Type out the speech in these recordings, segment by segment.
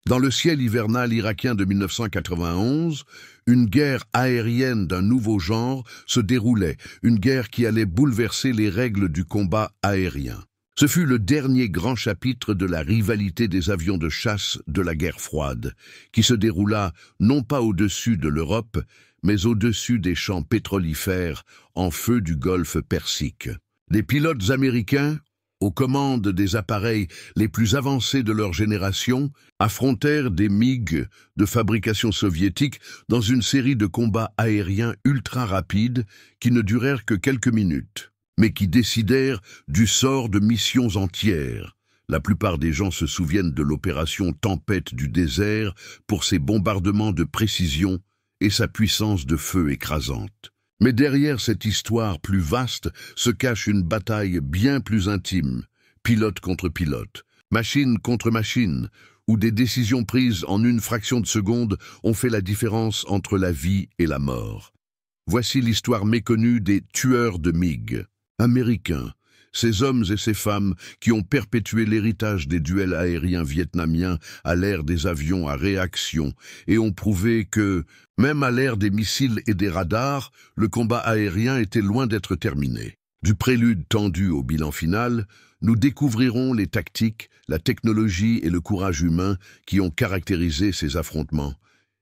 Dans le ciel hivernal irakien de 1991, une guerre aérienne d'un nouveau genre se déroulait, une guerre qui allait bouleverser les règles du combat aérien. Ce fut le dernier grand chapitre de la rivalité des avions de chasse de la guerre froide, qui se déroula non pas au-dessus de l'Europe, mais au-dessus des champs pétrolifères en feu du golfe Persique. Les pilotes américains, aux commandes des appareils les plus avancés de leur génération, affrontèrent des MiG de fabrication soviétique dans une série de combats aériens ultra rapides qui ne durèrent que quelques minutes, mais qui décidèrent du sort de missions entières. La plupart des gens se souviennent de l'opération Tempête du désert pour ses bombardements de précision et sa puissance de feu écrasante. Mais derrière cette histoire plus vaste se cache une bataille bien plus intime, pilote contre pilote, machine contre machine, où des décisions prises en une fraction de seconde ont fait la différence entre la vie et la mort. Voici l'histoire méconnue des tueurs de MiG, américains, ces hommes et ces femmes qui ont perpétué l'héritage des duels aériens vietnamiens à l'ère des avions à réaction et ont prouvé que, même à l'ère des missiles et des radars, le combat aérien était loin d'être terminé. Du prélude tendu au bilan final, nous découvrirons les tactiques, la technologie et le courage humain qui ont caractérisé ces affrontements,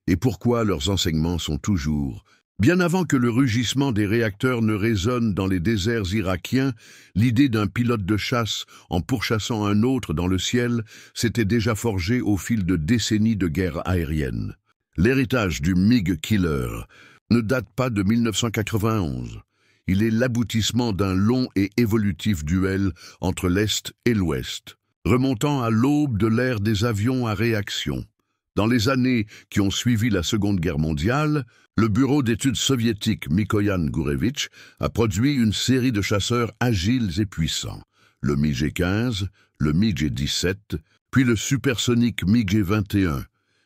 et pourquoi leurs enseignements sont toujours... Bien avant que le rugissement des réacteurs ne résonne dans les déserts irakiens, l'idée d'un pilote de chasse en pourchassant un autre dans le ciel s'était déjà forgée au fil de décennies de guerre aérienne. L'héritage du MiG Killer ne date pas de 1991. Il est l'aboutissement d'un long et évolutif duel entre l'Est et l'Ouest, remontant à l'aube de l'ère des avions à réaction. Dans les années qui ont suivi la Seconde Guerre mondiale, le bureau d'études soviétique Mikoyan Gourevitch a produit une série de chasseurs agiles et puissants, le MiG-15, le MiG-17, puis le supersonique MiG-21,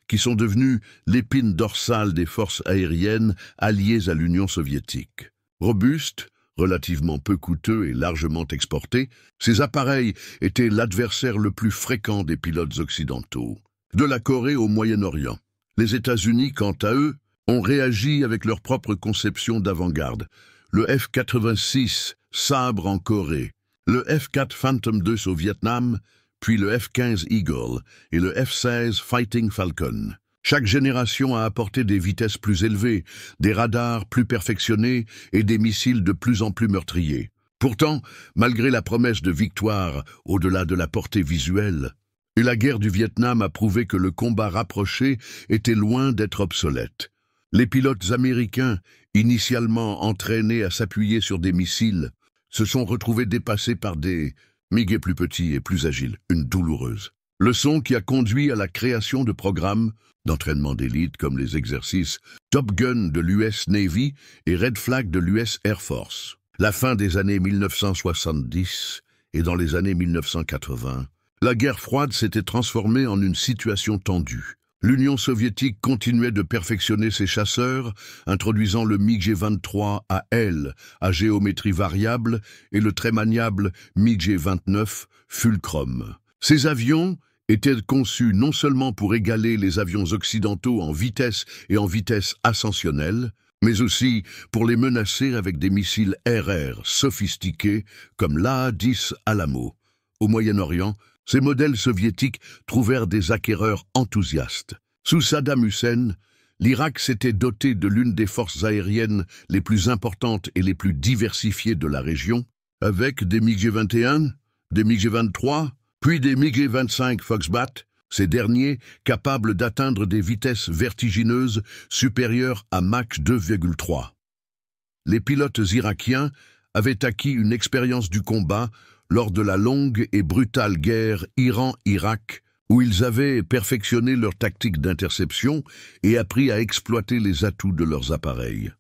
qui sont devenus l'épine dorsale des forces aériennes alliées à l'Union soviétique. Robustes, relativement peu coûteux et largement exportés, ces appareils étaient l'adversaire le plus fréquent des pilotes occidentaux. De la Corée au Moyen-Orient. Les États-Unis, quant à eux, ont réagi avec leur propre conception d'avant-garde. Le F-86 Sabre en Corée, le F-4 Phantom II au Vietnam, puis le F-15 Eagle et le F-16 Fighting Falcon. Chaque génération a apporté des vitesses plus élevées, des radars plus perfectionnés et des missiles de plus en plus meurtriers. Pourtant, malgré la promesse de victoire au-delà de la portée visuelle, la guerre du Vietnam a prouvé que le combat rapproché était loin d'être obsolète. Les pilotes américains, initialement entraînés à s'appuyer sur des missiles, se sont retrouvés dépassés par des MiG plus petits et plus agiles, une douloureuse leçon qui a conduit à la création de programmes d'entraînement d'élite comme les exercices Top Gun de l'US Navy et Red Flag de l'US Air Force. La fin des années 1970 et dans les années 1980, la guerre froide s'était transformée en une situation tendue. L'Union soviétique continuait de perfectionner ses chasseurs, introduisant le MiG-23 à aile à géométrie variable et le très maniable MiG-29 Fulcrum. Ces avions étaient conçus non seulement pour égaler les avions occidentaux en vitesse et en vitesse ascensionnelle, mais aussi pour les menacer avec des missiles RR sophistiqués comme l'A-10 Alamo. Au Moyen-Orient, ces modèles soviétiques trouvèrent des acquéreurs enthousiastes. Sous Saddam Hussein, l'Irak s'était doté de l'une des forces aériennes les plus importantes et les plus diversifiées de la région, avec des MiG-21, des MiG-23, puis des MiG-25 Foxbat, ces derniers capables d'atteindre des vitesses vertigineuses supérieures à Mach 2,3. Les pilotes irakiens avaient acquis une expérience du combat lors de la longue et brutale guerre Iran-Irak, où ils avaient perfectionné leur tactique d'interception et appris à exploiter les atouts de leurs appareils.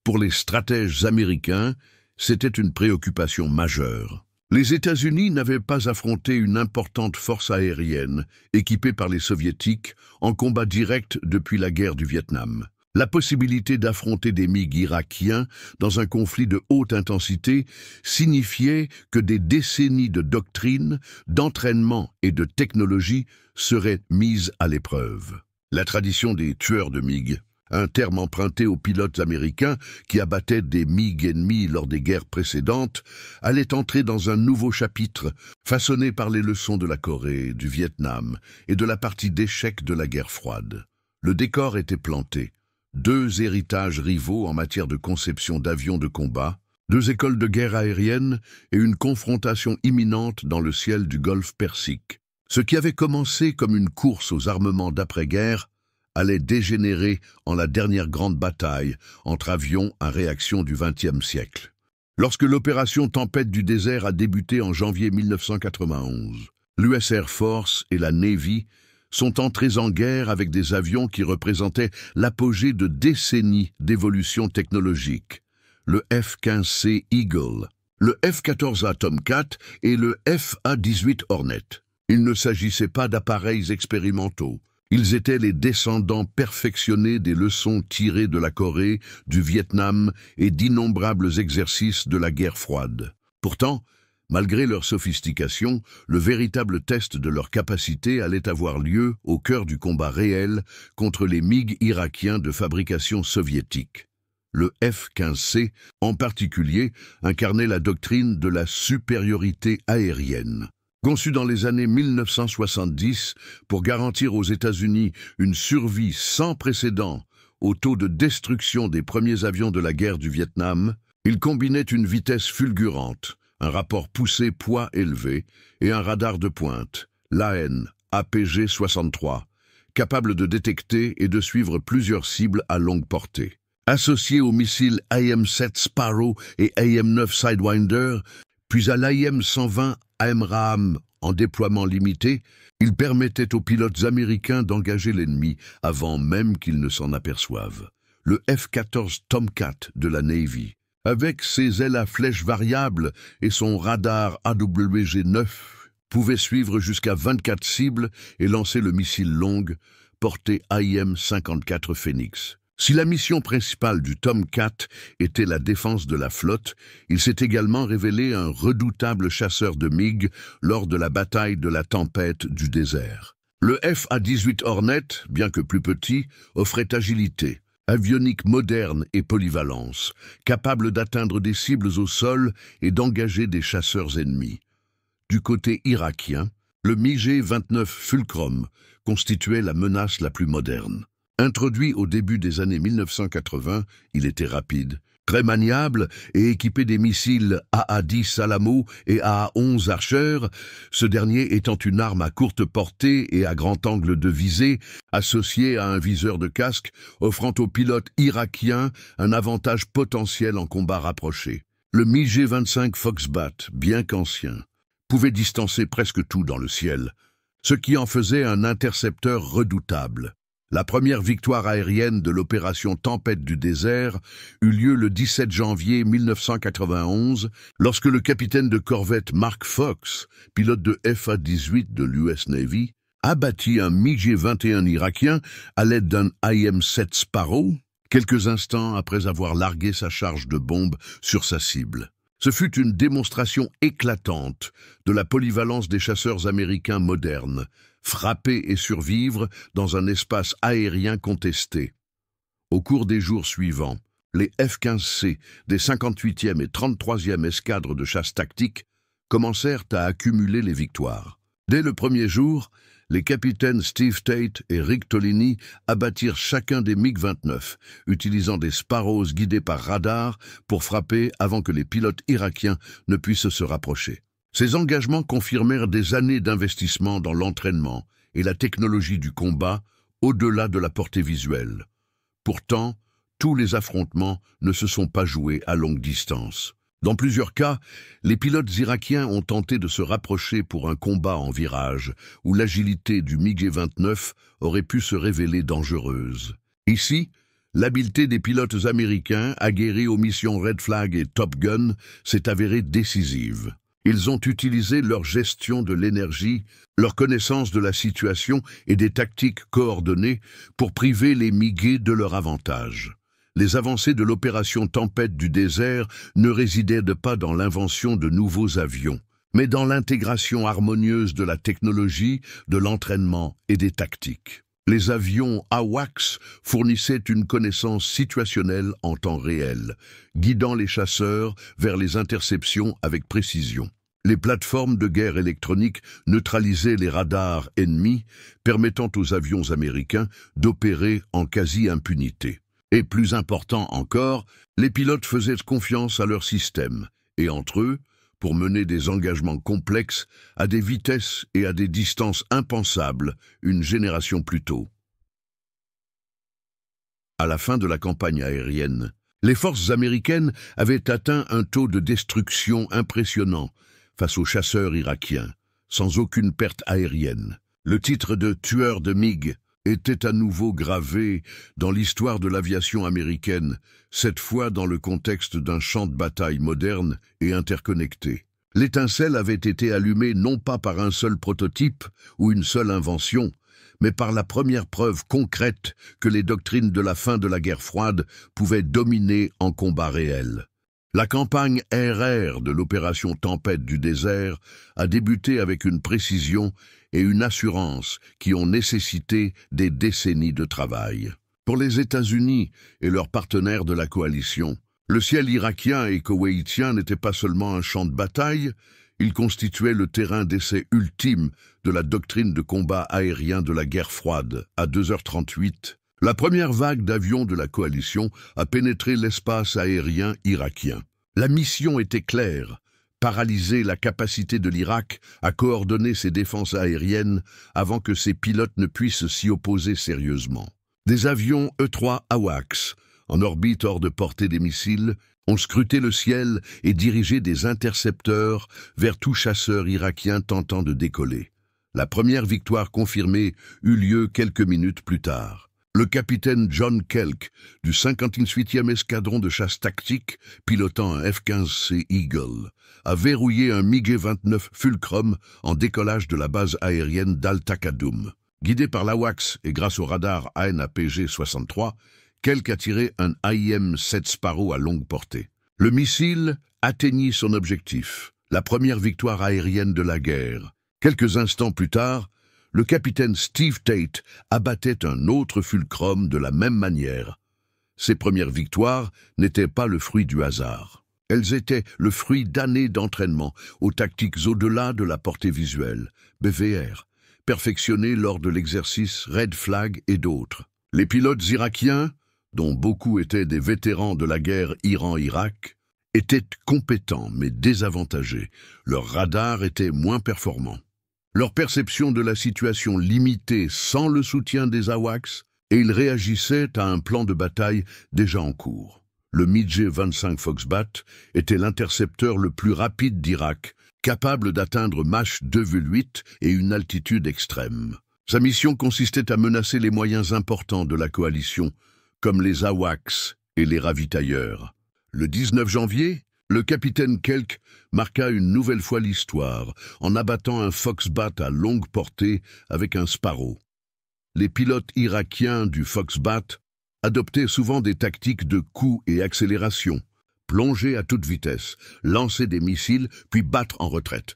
Pour les stratèges américains, c'était une préoccupation majeure. Les États-Unis n'avaient pas affronté une importante force aérienne, équipée par les Soviétiques, en combat direct depuis la guerre du Vietnam. La possibilité d'affronter des MiG irakiens dans un conflit de haute intensité signifiait que des décennies de doctrine, d'entraînement et de technologie seraient mises à l'épreuve. La tradition des tueurs de MiG, un terme emprunté aux pilotes américains qui abattaient des MiG ennemis lors des guerres précédentes, allait entrer dans un nouveau chapitre, façonné par les leçons de la Corée, du Vietnam et de la partie d'échec de la guerre froide. Le décor était planté. Deux héritages rivaux en matière de conception d'avions de combat, deux écoles de guerre aérienne et une confrontation imminente dans le ciel du Golfe Persique. Ce qui avait commencé comme une course aux armements d'après-guerre allait dégénérer en la dernière grande bataille entre avions à réaction du XXe siècle. Lorsque l'opération Tempête du désert a débuté en janvier 1991, l'US Air Force et la Navy sont entrés en guerre avec des avions qui représentaient l'apogée de décennies d'évolution technologique. Le F-15C Eagle, le F-14A Tomcat et le FA-18 Hornet. Il ne s'agissait pas d'appareils expérimentaux. Ils étaient les descendants perfectionnés des leçons tirées de la Corée, du Vietnam et d'innombrables exercices de la guerre froide. Pourtant, malgré leur sophistication, le véritable test de leur capacité allait avoir lieu au cœur du combat réel contre les MiG irakiens de fabrication soviétique. Le F-15C, en particulier, incarnait la doctrine de la supériorité aérienne. Conçu dans les années 1970 pour garantir aux États-Unis une survie sans précédent au taux de destruction des premiers avions de la guerre du Vietnam, il combinait une vitesse fulgurante, un rapport poussé poids élevé et un radar de pointe, l'AN APG-63, capable de détecter et de suivre plusieurs cibles à longue portée. Associé aux missiles AIM-7 Sparrow et AIM-9 Sidewinder, puis à l'AIM-120 AMRAAM en déploiement limité, il permettait aux pilotes américains d'engager l'ennemi avant même qu'ils ne s'en aperçoivent. Le F-14 Tomcat de la Navy, avec ses ailes à flèches variables et son radar AWG-9, pouvait suivre jusqu'à 24 cibles et lancer le missile longue porté AIM-54 Phoenix. Si la mission principale du Tomcat était la défense de la flotte, il s'est également révélé un redoutable chasseur de MiG lors de la bataille de la tempête du désert. Le FA-18 Hornet, bien que plus petit, offrait agilité, avionique moderne et polyvalence, capable d'atteindre des cibles au sol et d'engager des chasseurs ennemis. Du côté irakien, le MiG-29 Fulcrum constituait la menace la plus moderne. Introduit au début des années 1980, il était rapide, très maniable et équipé des missiles AA-10 Alamo et AA-11 Archer, ce dernier étant une arme à courte portée et à grand angle de visée, associée à un viseur de casque, offrant aux pilotes irakiens un avantage potentiel en combat rapproché. Le MiG-25 Foxbat, bien qu'ancien, pouvait distancer presque tout dans le ciel, ce qui en faisait un intercepteur redoutable. La première victoire aérienne de l'opération Tempête du désert eut lieu le 17 janvier 1991 lorsque le capitaine de corvette Mark Fox, pilote de FA-18 de l'US Navy, abattit un MiG-21 irakien à l'aide d'un AIM-7 Sparrow, quelques instants après avoir largué sa charge de bombes sur sa cible. Ce fut une démonstration éclatante de la polyvalence des chasseurs américains modernes, frapper et survivre dans un espace aérien contesté. Au cours des jours suivants, les F-15C des 58e et 33e escadres de chasse tactique commencèrent à accumuler les victoires. Dès le premier jour, les capitaines Steve Tate et Rick Tolini abattirent chacun des MiG-29, utilisant des Sparrows guidés par radar pour frapper avant que les pilotes irakiens ne puissent se rapprocher. Ces engagements confirmèrent des années d'investissement dans l'entraînement et la technologie du combat au-delà de la portée visuelle. Pourtant, tous les affrontements ne se sont pas joués à longue distance. Dans plusieurs cas, les pilotes irakiens ont tenté de se rapprocher pour un combat en virage, où l'agilité du MiG-29 aurait pu se révéler dangereuse. Ici, l'habileté des pilotes américains, aguerris aux missions Red Flag et Top Gun, s'est avérée décisive. Ils ont utilisé leur gestion de l'énergie, leur connaissance de la situation et des tactiques coordonnées pour priver les MiG de leur avantage. Les avancées de l'opération Tempête du désert ne résidaient pas dans l'invention de nouveaux avions, mais dans l'intégration harmonieuse de la technologie, de l'entraînement et des tactiques. Les avions AWACS fournissaient une connaissance situationnelle en temps réel, guidant les chasseurs vers les interceptions avec précision. Les plateformes de guerre électronique neutralisaient les radars ennemis, permettant aux avions américains d'opérer en quasi-impunité. Et plus important encore, les pilotes faisaient confiance à leur système, et entre eux, pour mener des engagements complexes à des vitesses et à des distances impensables une génération plus tôt. À la fin de la campagne aérienne, les forces américaines avaient atteint un taux de destruction impressionnant face aux chasseurs irakiens, sans aucune perte aérienne. Le titre de tueur de MiG était à nouveau gravé dans l'histoire de l'aviation américaine, cette fois dans le contexte d'un champ de bataille moderne et interconnecté. L'étincelle avait été allumée non pas par un seul prototype ou une seule invention, mais par la première preuve concrète que les doctrines de la fin de la guerre froide pouvaient dominer en combat réel. La campagne RR de l'opération Tempête du désert a débuté avec une précision et une assurance qui ont nécessité des décennies de travail. Pour les États-Unis et leurs partenaires de la coalition, le ciel irakien et koweïtien n'était pas seulement un champ de bataille, il constituait le terrain d'essai ultime de la doctrine de combat aérien de la guerre froide. À 2h38, la première vague d'avions de la coalition a pénétré l'espace aérien irakien. La mission était claire: paralyser la capacité de l'Irak à coordonner ses défenses aériennes avant que ses pilotes ne puissent s'y opposer sérieusement. Des avions E-3 AWACS, en orbite hors de portée des missiles, ont scruté le ciel et dirigé des intercepteurs vers tout chasseur irakien tentant de décoller. La première victoire confirmée eut lieu quelques minutes plus tard. Le capitaine John Kelk, du 58e escadron de chasse tactique, pilotant un F-15C Eagle, a verrouillé un MiG-29 Fulcrum en décollage de la base aérienne d'Al-Taqaddoum. Guidé par l'AWACS et grâce au radar AN/APG-63, Kelk a tiré un AIM-7 Sparrow à longue portée. Le missile atteignit son objectif, la première victoire aérienne de la guerre. Quelques instants plus tard, le capitaine Steve Tate abattait un autre Fulcrum de la même manière. Ces premières victoires n'étaient pas le fruit du hasard. Elles étaient le fruit d'années d'entraînement aux tactiques au-delà de la portée visuelle, BVR, perfectionnées lors de l'exercice Red Flag et d'autres. Les pilotes irakiens, dont beaucoup étaient des vétérans de la guerre Iran-Irak, étaient compétents mais désavantagés. Leur radar était moins performant. Leur perception de la situation limitée sans le soutien des AWACS, et ils réagissaient à un plan de bataille déjà en cours. Le MiG-25 Foxbat était l'intercepteur le plus rapide d'Irak, capable d'atteindre Mach 2,8 et une altitude extrême. Sa mission consistait à menacer les moyens importants de la coalition, comme les AWACS et les ravitailleurs. Le 19 janvier, le capitaine Kelk marqua une nouvelle fois l'histoire en abattant un Foxbat à longue portée avec un Sparrow. Les pilotes irakiens du Foxbat adoptaient souvent des tactiques de coup et accélération, plonger à toute vitesse, lancer des missiles puis battre en retraite.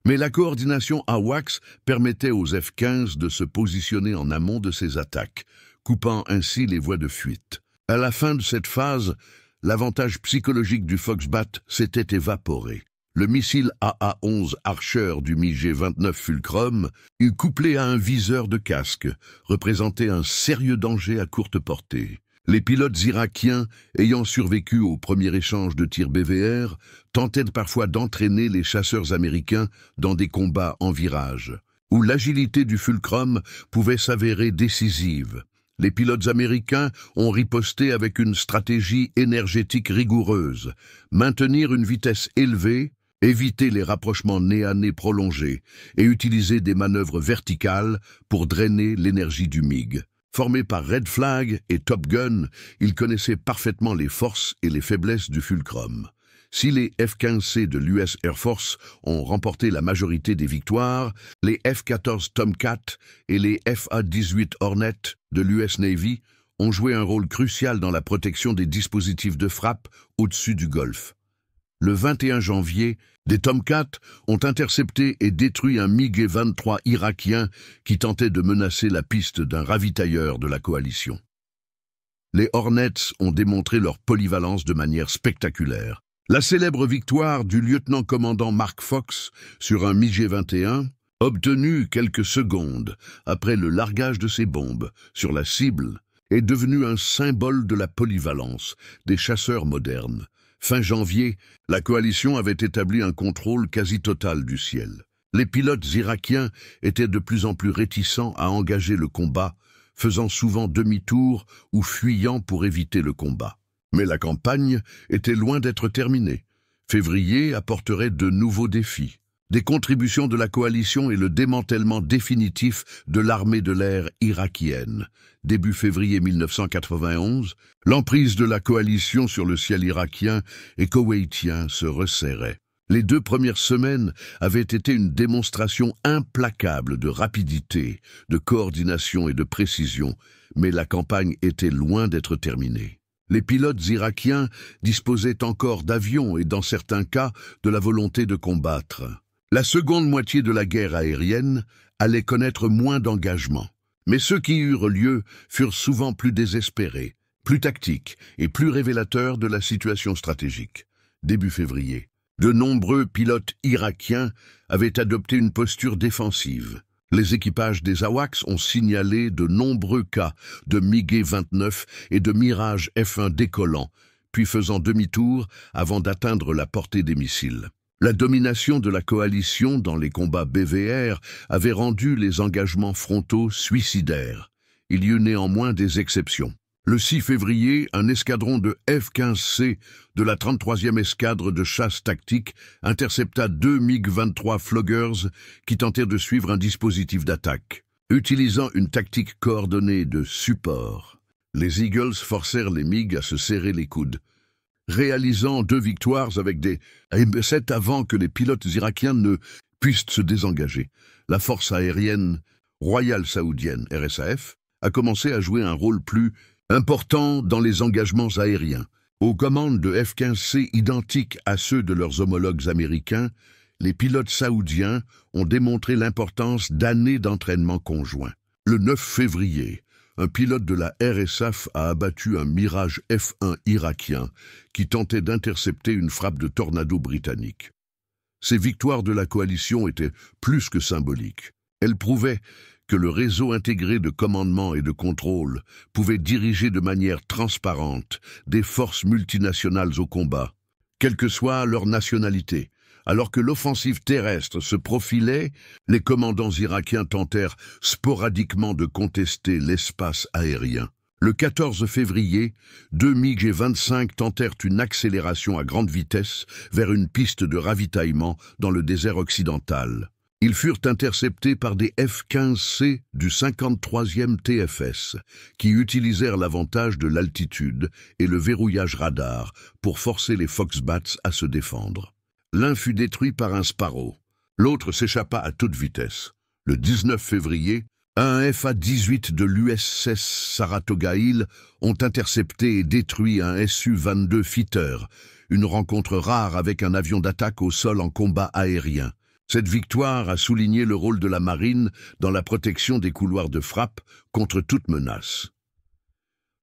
Mais la coordination AWACS permettait aux F-15 de se positionner en amont de ces attaques, coupant ainsi les voies de fuite. À la fin de cette phase, l'avantage psychologique du Foxbat s'était évaporé. Le missile AA-11 Archer du MiG-29 Fulcrum, couplé à un viseur de casque, représentait un sérieux danger à courte portée. Les pilotes irakiens, ayant survécu au premier échange de tirs BVR, tentaient parfois d'entraîner les chasseurs américains dans des combats en virage, où l'agilité du Fulcrum pouvait s'avérer décisive. Les pilotes américains ont riposté avec une stratégie énergétique rigoureuse, maintenir une vitesse élevée, éviter les rapprochements nez à nez prolongés et utiliser des manœuvres verticales pour drainer l'énergie du MiG. Formés par Red Flag et Top Gun, ils connaissaient parfaitement les forces et les faiblesses du Fulcrum. Si les F-15C de l'US Air Force ont remporté la majorité des victoires, les F-14 Tomcat et les FA-18 Hornet de l'US Navy ont joué un rôle crucial dans la protection des dispositifs de frappe au-dessus du Golfe. Le 21 janvier, des Tomcat ont intercepté et détruit un MiG-23 irakien qui tentait de menacer la piste d'un ravitailleur de la coalition. Les Hornets ont démontré leur polyvalence de manière spectaculaire. La célèbre victoire du lieutenant-commandant Mark Fox sur un MiG-21, obtenue quelques secondes après le largage de ses bombes sur la cible, est devenue un symbole de la polyvalence des chasseurs modernes. Fin janvier, la coalition avait établi un contrôle quasi total du ciel. Les pilotes irakiens étaient de plus en plus réticents à engager le combat, faisant souvent demi-tour ou fuyant pour éviter le combat. Mais la campagne était loin d'être terminée. Février apporterait de nouveaux défis. Des contributions de la coalition et le démantèlement définitif de l'armée de l'air irakienne. Début février 1991, l'emprise de la coalition sur le ciel irakien et koweïtien se resserrait. Les 2 premières semaines avaient été une démonstration implacable de rapidité, de coordination et de précision, mais la campagne était loin d'être terminée. Les pilotes irakiens disposaient encore d'avions et, dans certains cas, de la volonté de combattre. La seconde moitié de la guerre aérienne allait connaître moins d'engagement. Mais ceux qui eurent lieu furent souvent plus désespérés, plus tactiques et plus révélateurs de la situation stratégique. Début février, de nombreux pilotes irakiens avaient adopté une posture défensive. Les équipages des AWACS ont signalé de nombreux cas de MiG-29 et de Mirage F-1 décollant, puis faisant demi-tour avant d'atteindre la portée des missiles. La domination de la coalition dans les combats BVR avait rendu les engagements frontaux suicidaires. Il y eut néanmoins des exceptions. Le 6 février, un escadron de F-15C de la 33e escadre de chasse tactique intercepta 2 MiG-23 Floggers qui tentèrent de suivre un dispositif d'attaque. Utilisant une tactique coordonnée de support, les Eagles forcèrent les MiG à se serrer les coudes, réalisant 2 victoires avec des M7 avant que les pilotes irakiens ne puissent se désengager. La force aérienne royale saoudienne, RSAF, a commencé à jouer un rôle plus important dans les engagements aériens. Aux commandes de F-15C identiques à ceux de leurs homologues américains, les pilotes saoudiens ont démontré l'importance d'années d'entraînement conjoint. Le 9 février, un pilote de la RSAF a abattu un Mirage F-1 irakien qui tentait d'intercepter une frappe de Tornado britannique. Ces victoires de la coalition étaient plus que symboliques. Elles prouvaient que le réseau intégré de commandement et de contrôle pouvait diriger de manière transparente des forces multinationales au combat, quelle que soit leur nationalité. Alors que l'offensive terrestre se profilait, les commandants irakiens tentèrent sporadiquement de contester l'espace aérien. Le 14 février, 2 MiG-25 tentèrent une accélération à grande vitesse vers une piste de ravitaillement dans le désert occidental. Ils furent interceptés par des F-15C du 53e TFS, qui utilisèrent l'avantage de l'altitude et le verrouillage radar pour forcer les Foxbats à se défendre. L'un fut détruit par un Sparrow, l'autre s'échappa à toute vitesse. Le 19 février, un FA-18 de l'USS Saratoga Hill ont intercepté et détruit un Su-22 Fighter, une rencontre rare avec un avion d'attaque au sol en combat aérien. Cette victoire a souligné le rôle de la marine dans la protection des couloirs de frappe contre toute menace.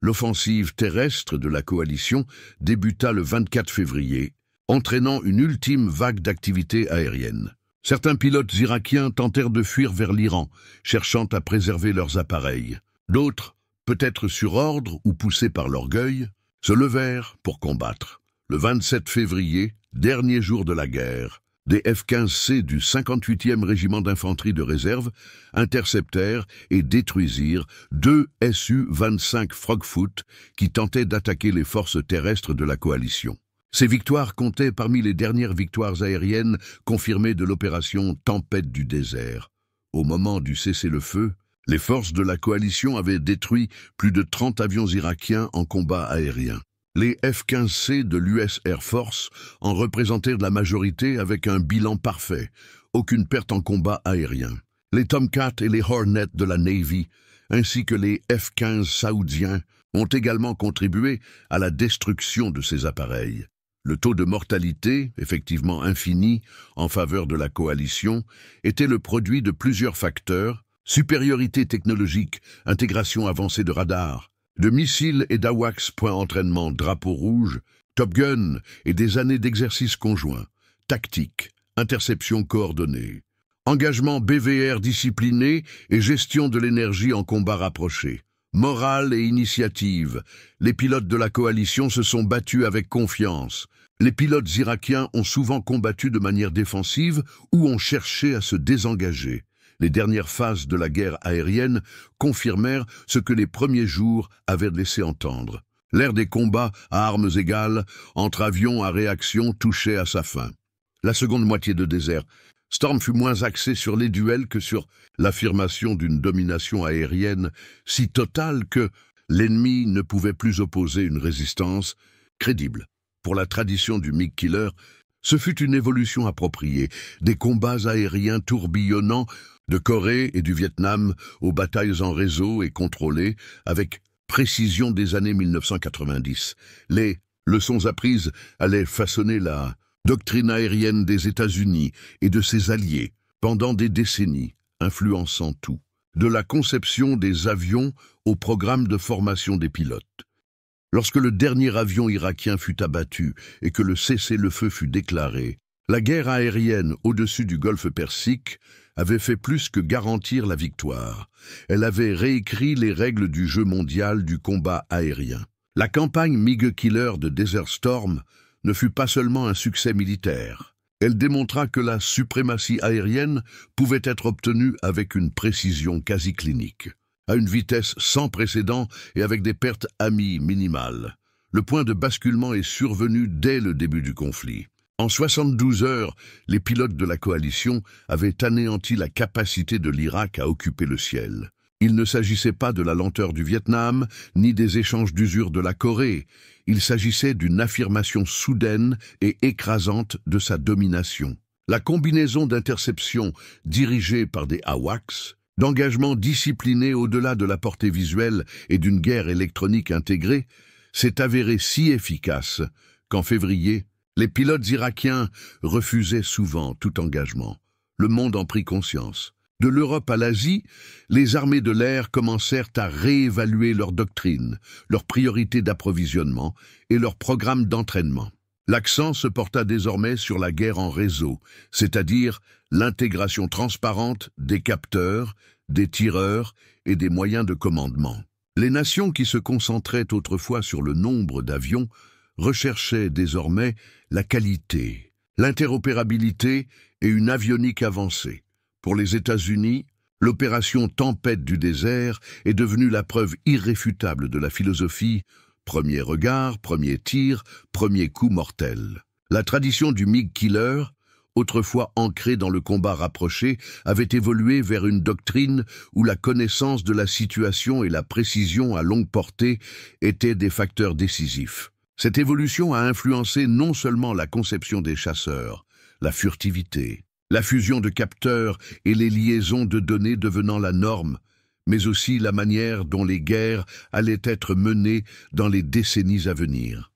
L'offensive terrestre de la coalition débuta le 24 février, entraînant une ultime vague d'activité aérienne. Certains pilotes irakiens tentèrent de fuir vers l'Iran, cherchant à préserver leurs appareils. D'autres, peut-être sur ordre ou poussés par l'orgueil, se levèrent pour combattre. Le 27 février, dernier jour de la guerre, des F-15C du 58e régiment d'infanterie de réserve interceptèrent et détruisirent 2 Su-25 Frogfoot qui tentaient d'attaquer les forces terrestres de la coalition. Ces victoires comptaient parmi les dernières victoires aériennes confirmées de l'opération Tempête du désert. Au moment du cessez-le-feu, les forces de la coalition avaient détruit plus de 30 avions irakiens en combat aérien. Les F-15C de l'US Air Force en représentèrent la majorité avec un bilan parfait, aucune perte en combat aérien. Les Tomcat et les Hornet de la Navy, ainsi que les F-15 saoudiens, ont également contribué à la destruction de ces appareils. Le taux de mortalité, effectivement infini, en faveur de la coalition, était le produit de plusieurs facteurs: supériorité technologique, intégration avancée de radars, de missiles et d'AWACS point entraînement drapeau rouge, Top Gun et des années d'exercices conjoints, tactique, interception coordonnée, engagement BVR discipliné et gestion de l'énergie en combat rapproché. Morale et initiative, les pilotes de la coalition se sont battus avec confiance. Les pilotes irakiens ont souvent combattu de manière défensive ou ont cherché à se désengager. Les dernières phases de la guerre aérienne confirmèrent ce que les premiers jours avaient laissé entendre. L'ère des combats à armes égales, entre avions à réaction, touchait à sa fin. La seconde moitié de désert, Storm fut moins axé sur les duels que sur l'affirmation d'une domination aérienne si totale que l'ennemi ne pouvait plus opposer une résistance crédible. Pour la tradition du MiG Killer, ce fut une évolution appropriée, des combats aériens tourbillonnants de Corée et du Vietnam aux batailles en réseau et contrôlées avec précision des années 1990. Les leçons apprises allaient façonner la doctrine aérienne des États-Unis et de ses alliés pendant des décennies, influençant tout, de la conception des avions au programme de formation des pilotes. Lorsque le dernier avion irakien fut abattu et que le cessez-le-feu fut déclaré, la guerre aérienne au-dessus du golfe Persique avait fait plus que garantir la victoire. Elle avait réécrit les règles du jeu mondial du combat aérien. La campagne MiG Killer de Desert Storm ne fut pas seulement un succès militaire. Elle démontra que la suprématie aérienne pouvait être obtenue avec une précision quasi clinique, à une vitesse sans précédent et avec des pertes amies minimales. Le point de basculement est survenu dès le début du conflit. En 72 heures, les pilotes de la coalition avaient anéanti la capacité de l'Irak à occuper le ciel. Il ne s'agissait pas de la lenteur du Vietnam, ni des échanges d'usure de la Corée. Il s'agissait d'une affirmation soudaine et écrasante de sa domination. La combinaison d'interceptions dirigées par des AWACS, d'engagements disciplinés au-delà de la portée visuelle et d'une guerre électronique intégrée, s'est avérée si efficace qu'en février, les pilotes irakiens refusaient souvent tout engagement. Le monde en prit conscience. De l'Europe à l'Asie, les armées de l'air commencèrent à réévaluer leur doctrine, leurs priorités d'approvisionnement et leurs programmes d'entraînement. L'accent se porta désormais sur la guerre en réseau, c'est-à-dire l'intégration transparente des capteurs, des tireurs et des moyens de commandement. Les nations qui se concentraient autrefois sur le nombre d'avions recherchaient désormais la qualité, l'interopérabilité et une avionique avancée. Pour les États-Unis, l'opération Tempête du désert est devenue la preuve irréfutable de la philosophie « premier regard, premier tir, premier coup mortel ». La tradition du MiG Killer, autrefois ancrée dans le combat rapproché, avait évolué vers une doctrine où la connaissance de la situation et la précision à longue portée étaient des facteurs décisifs. Cette évolution a influencé non seulement la conception des chasseurs, la furtivité, la fusion de capteurs et les liaisons de données devenant la norme, mais aussi la manière dont les guerres allaient être menées dans les décennies à venir.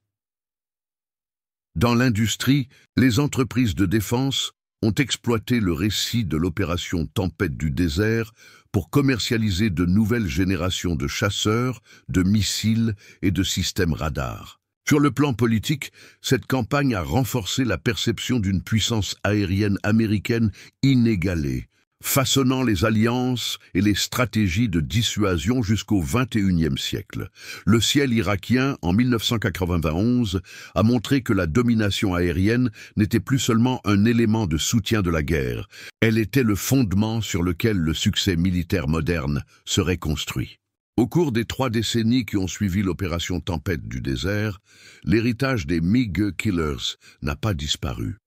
Dans l'industrie, les entreprises de défense ont exploité le récit de l'opération Tempête du désert pour commercialiser de nouvelles générations de chasseurs, de missiles et de systèmes radars. Sur le plan politique, cette campagne a renforcé la perception d'une puissance aérienne américaine inégalée, façonnant les alliances et les stratégies de dissuasion jusqu'au XXIe siècle. Le ciel irakien, en 1991, a montré que la domination aérienne n'était plus seulement un élément de soutien de la guerre, elle était le fondement sur lequel le succès militaire moderne serait construit. Au cours des 3 décennies qui ont suivi l'opération Tempête du désert, l'héritage des MiG Killers n'a pas disparu.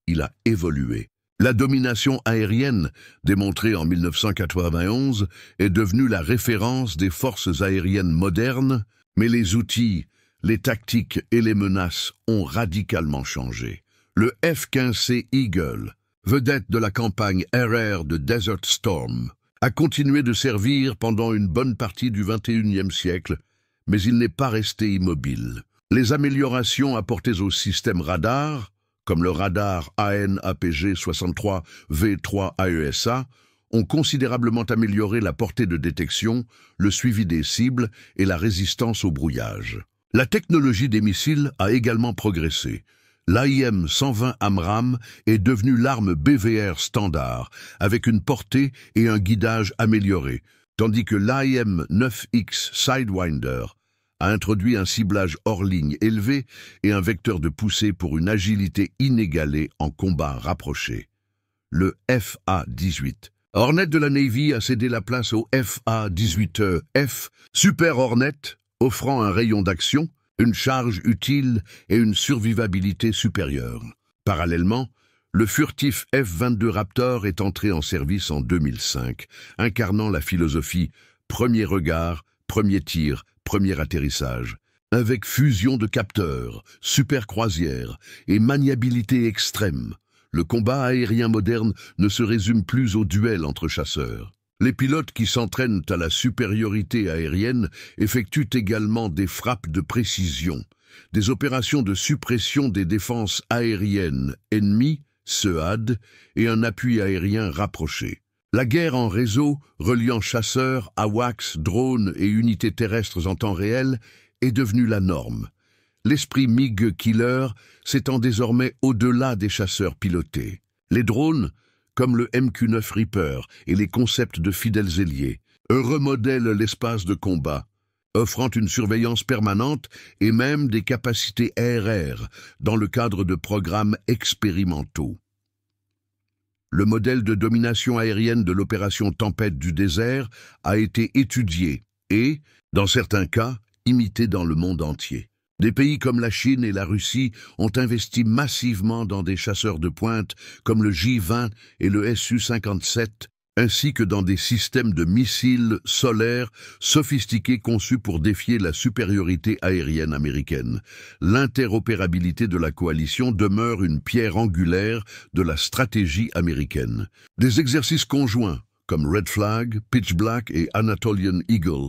Il a évolué. La domination aérienne, démontrée en 1991, est devenue la référence des forces aériennes modernes, mais les outils, les tactiques et les menaces ont radicalement changé. Le F-15C Eagle, vedette de la campagne RR de Desert Storm, a continué de servir pendant une bonne partie du XXIe siècle, mais il n'est pas resté immobile. Les améliorations apportées au système radar, comme le radar AN/APG-63V3 ont considérablement amélioré la portée de détection, le suivi des cibles et la résistance au brouillage. La technologie des missiles a également progressé. L'AIM-120 AMRAAM est devenue l'arme BVR standard, avec une portée et un guidage améliorés, tandis que l'AIM-9X Sidewinder a introduit un ciblage hors ligne élevé et un vecteur de poussée pour une agilité inégalée en combat rapproché. Le FA-18. Hornet de la Navy a cédé la place au FA-18F, Super Hornet, offrant un rayon d'action, une charge utile et une survivabilité supérieure. Parallèlement, le furtif F-22 Raptor est entré en service en 2005, incarnant la philosophie « premier regard, premier tir, premier atterrissage ». Avec fusion de capteurs, super croisière et maniabilité extrême, le combat aérien moderne ne se résume plus au duel entre chasseurs. Les pilotes qui s'entraînent à la supériorité aérienne effectuent également des frappes de précision, des opérations de suppression des défenses aériennes ennemies, SEAD, et un appui aérien rapproché. La guerre en réseau, reliant chasseurs, AWACS, drones et unités terrestres en temps réel, est devenue la norme. L'esprit MiG Killer s'étend désormais au-delà des chasseurs pilotés. Les drones, comme le MQ-9 Reaper et les concepts de fidèles ailiers, remodèlent l'espace de combat, offrant une surveillance permanente et même des capacités RR dans le cadre de programmes expérimentaux. Le modèle de domination aérienne de l'opération Tempête du désert a été étudié et, dans certains cas, imité dans le monde entier. Des pays comme la Chine et la Russie ont investi massivement dans des chasseurs de pointe comme le J-20 et le Su-57, ainsi que dans des systèmes de missiles solaires sophistiqués conçus pour défier la supériorité aérienne américaine. L'interopérabilité de la coalition demeure une pierre angulaire de la stratégie américaine. Des exercices conjoints, comme Red Flag, Pitch Black et Anatolian Eagle,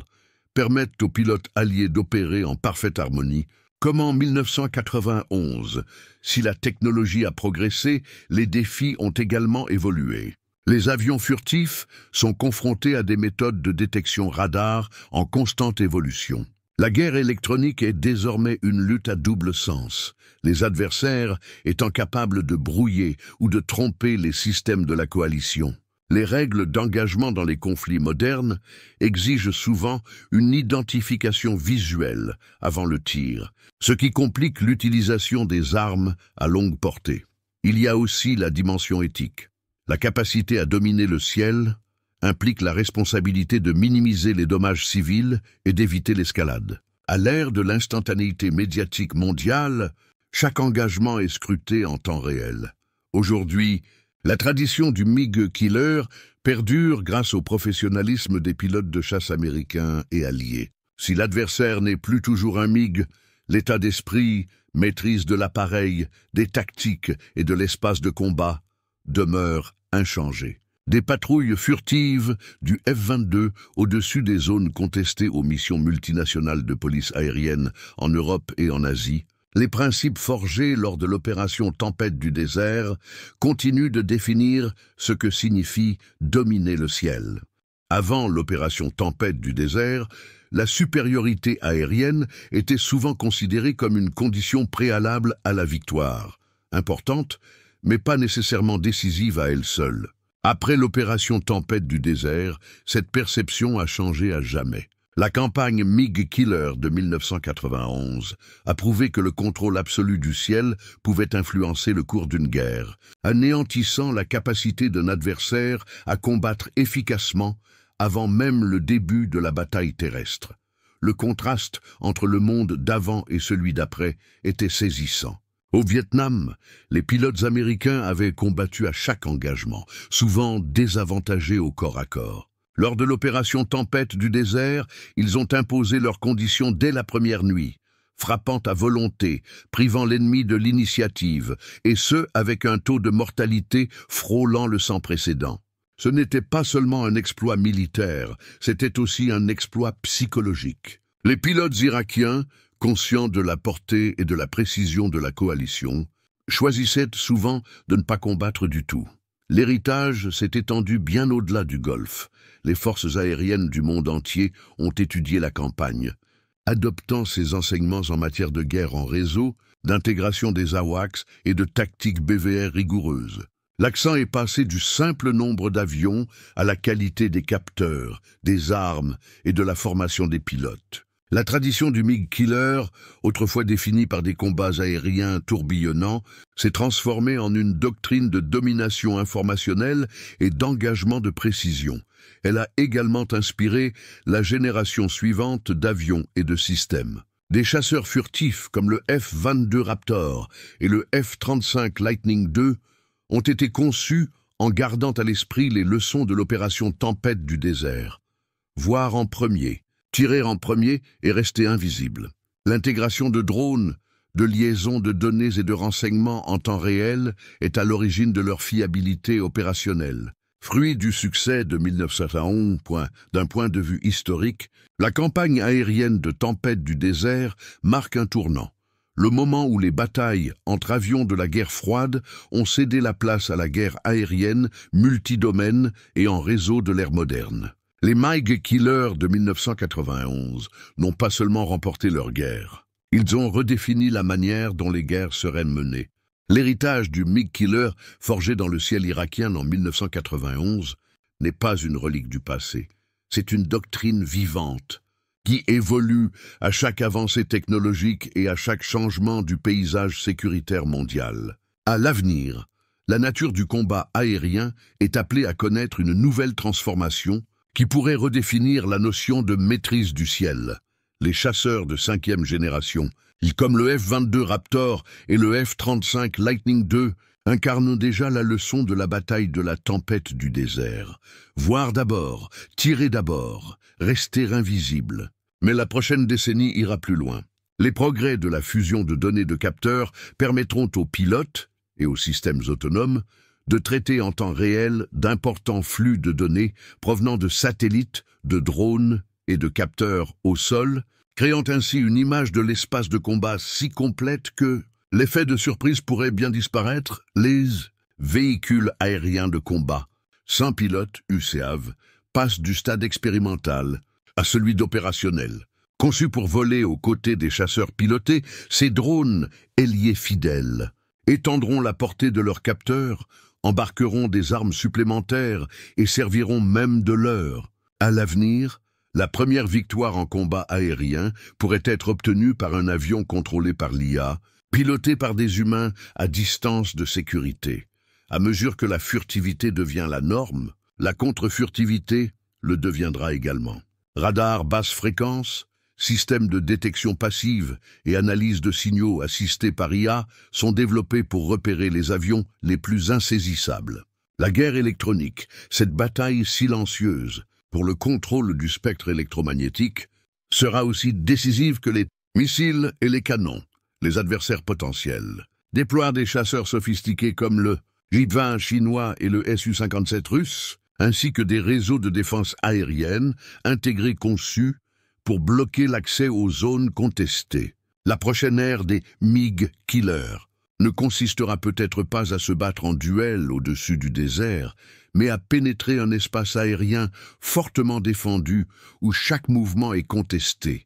permettent aux pilotes alliés d'opérer en parfaite harmonie. Comme en 1991, si la technologie a progressé, les défis ont également évolué. Les avions furtifs sont confrontés à des méthodes de détection radar en constante évolution. La guerre électronique est désormais une lutte à double sens, les adversaires étant capables de brouiller ou de tromper les systèmes de la coalition. Les règles d'engagement dans les conflits modernes exigent souvent une identification visuelle avant le tir, ce qui complique l'utilisation des armes à longue portée. Il y a aussi la dimension éthique. La capacité à dominer le ciel implique la responsabilité de minimiser les dommages civils et d'éviter l'escalade. À l'ère de l'instantanéité médiatique mondiale, chaque engagement est scruté en temps réel. Aujourd'hui, la tradition du MiG Killer perdure grâce au professionnalisme des pilotes de chasse américains et alliés. Si l'adversaire n'est plus toujours un MiG, l'état d'esprit, maîtrise de l'appareil, des tactiques et de l'espace de combat demeure inchangé. Des patrouilles furtives du F-22 au-dessus des zones contestées aux missions multinationales de police aérienne en Europe et en Asie, les principes forgés lors de l'opération Tempête du désert continuent de définir ce que signifie dominer le ciel. Avant l'opération Tempête du désert, la supériorité aérienne était souvent considérée comme une condition préalable à la victoire, importante, mais pas nécessairement décisive à elle seule. Après l'opération Tempête du désert, cette perception a changé à jamais. La campagne MiG Killer de 1991 a prouvé que le contrôle absolu du ciel pouvait influencer le cours d'une guerre, anéantissant la capacité d'un adversaire à combattre efficacement avant même le début de la bataille terrestre. Le contraste entre le monde d'avant et celui d'après était saisissant. Au Vietnam, les pilotes américains avaient combattu à chaque engagement, souvent désavantagés au corps à corps. Lors de l'opération Tempête du désert, ils ont imposé leurs conditions dès la première nuit, frappant à volonté, privant l'ennemi de l'initiative, et ce, avec un taux de mortalité frôlant le sans précédent. Ce n'était pas seulement un exploit militaire, c'était aussi un exploit psychologique. Les pilotes irakiens, conscients de la portée et de la précision de la coalition, choisissaient souvent de ne pas combattre du tout. L'héritage s'est étendu bien au-delà du Golfe. Les forces aériennes du monde entier ont étudié la campagne, adoptant ces enseignements en matière de guerre en réseau, d'intégration des AWACS et de tactiques BVR rigoureuses. L'accent est passé du simple nombre d'avions à la qualité des capteurs, des armes et de la formation des pilotes. La tradition du MiG Killer, autrefois définie par des combats aériens tourbillonnants, s'est transformée en une doctrine de domination informationnelle et d'engagement de précision. Elle a également inspiré la génération suivante d'avions et de systèmes. Des chasseurs furtifs comme le F-22 Raptor et le F-35 Lightning II ont été conçus en gardant à l'esprit les leçons de l'opération Tempête du désert. Voir en premier, tirer en premier et rester invisible. L'intégration de drones, de liaisons de données et de renseignements en temps réel est à l'origine de leur fiabilité opérationnelle. Fruit du succès de 1971, d'un point de vue historique, la campagne aérienne de Tempête du désert marque un tournant. Le moment où les batailles entre avions de la guerre froide ont cédé la place à la guerre aérienne, multidomaine et en réseau de l'ère moderne. Les MiG Killer de 1991 n'ont pas seulement remporté leur guerre, ils ont redéfini la manière dont les guerres seraient menées. L'héritage du MiG Killer, forgé dans le ciel irakien en 1991, n'est pas une relique du passé. C'est une doctrine vivante, qui évolue à chaque avancée technologique et à chaque changement du paysage sécuritaire mondial. À l'avenir, la nature du combat aérien est appelée à connaître une nouvelle transformation qui pourrait redéfinir la notion de maîtrise du ciel. Les chasseurs de 5e génération, comme le F-22 Raptor et le F-35 Lightning II, incarnent déjà la leçon de la bataille de la tempête du désert. Voir d'abord, tirer d'abord, rester invisible. Mais la prochaine décennie ira plus loin. Les progrès de la fusion de données de capteurs permettront aux pilotes et aux systèmes autonomes de traiter en temps réel d'importants flux de données provenant de satellites, de drones et de capteurs au sol, créant ainsi une image de l'espace de combat si complète que l'effet de surprise pourrait bien disparaître. Les véhicules aériens de combat, sans pilote UCAV, passent du stade expérimental à celui d'opérationnel. Conçus pour voler aux côtés des chasseurs pilotés, ces drones, ailiers fidèles, étendront la portée de leurs capteurs, embarqueront des armes supplémentaires et serviront même de leurre. À l'avenir, la première victoire en combat aérien pourrait être obtenue par un avion contrôlé par l'IA, piloté par des humains à distance de sécurité. À mesure que la furtivité devient la norme, la contre-furtivité le deviendra également. Radars basse fréquence, systèmes de détection passive et analyse de signaux assistés par IA sont développés pour repérer les avions les plus insaisissables. La guerre électronique, cette bataille silencieuse pour le contrôle du spectre électromagnétique, sera aussi décisive que les missiles et les canons, les adversaires potentiels. Déploient des chasseurs sophistiqués comme le J-20 chinois et le Su-57 russe, ainsi que des réseaux de défense aérienne intégrés conçus pour bloquer l'accès aux zones contestées. La prochaine ère des MiG Killer ne consistera peut-être pas à se battre en duel au-dessus du désert, mais à pénétrer un espace aérien fortement défendu où chaque mouvement est contesté.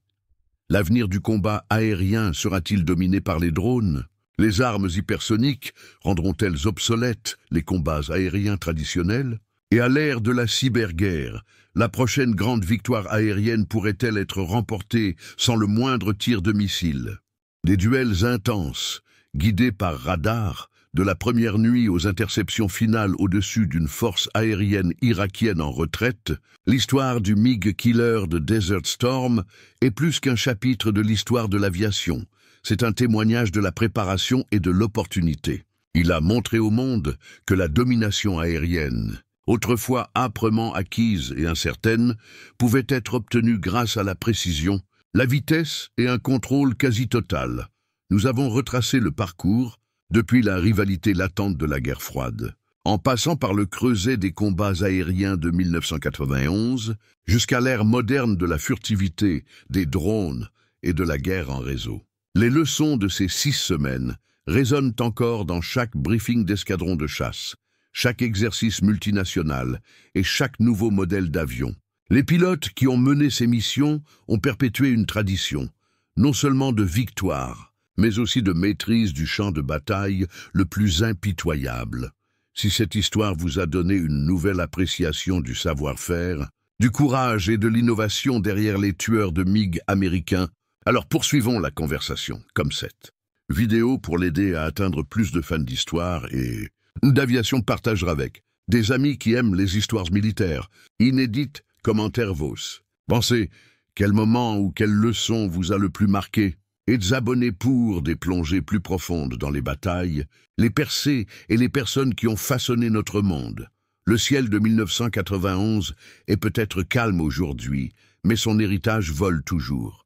L'avenir du combat aérien sera-t-il dominé par les drones? Les armes hypersoniques rendront-elles obsolètes les combats aériens traditionnels? Et à l'ère de la cyberguerre, la prochaine grande victoire aérienne pourrait-elle être remportée sans le moindre tir de missile? Des duels intenses, guidés par radar, de la première nuit aux interceptions finales au-dessus d'une force aérienne irakienne en retraite, l'histoire du MiG Killer de Desert Storm est plus qu'un chapitre de l'histoire de l'aviation. C'est un témoignage de la préparation et de l'opportunité. Il a montré au monde que la domination aérienne, autrefois âprement acquise et incertaine, pouvait être obtenue grâce à la précision, La vitesse et un contrôle quasi total. Nous avons retracé le parcours depuis la rivalité latente de la guerre froide, en passant par le creuset des combats aériens de 1991 jusqu'à l'ère moderne de la furtivité, des drones et de la guerre en réseau. Les leçons de ces 6 semaines résonnent encore dans chaque briefing d'escadron de chasse, chaque exercice multinational et chaque nouveau modèle d'avion. Les pilotes qui ont mené ces missions ont perpétué une tradition, non seulement de victoire, mais aussi de maîtrise du champ de bataille le plus impitoyable. Si cette histoire vous a donné une nouvelle appréciation du savoir-faire, du courage et de l'innovation derrière les tueurs de MiG américains, alors poursuivons la conversation, comme cette vidéo pour l'aider à atteindre plus de fans d'histoire et d'aviation partagera avec des amis qui aiment les histoires militaires, inédites, commentaires Vos. Pensez, quel moment ou quelle leçon vous a le plus marqué? Et des abonnés pour des plongées plus profondes dans les batailles, les percées et les personnes qui ont façonné notre monde. Le ciel de 1991 est peut-être calme aujourd'hui, mais son héritage vole toujours.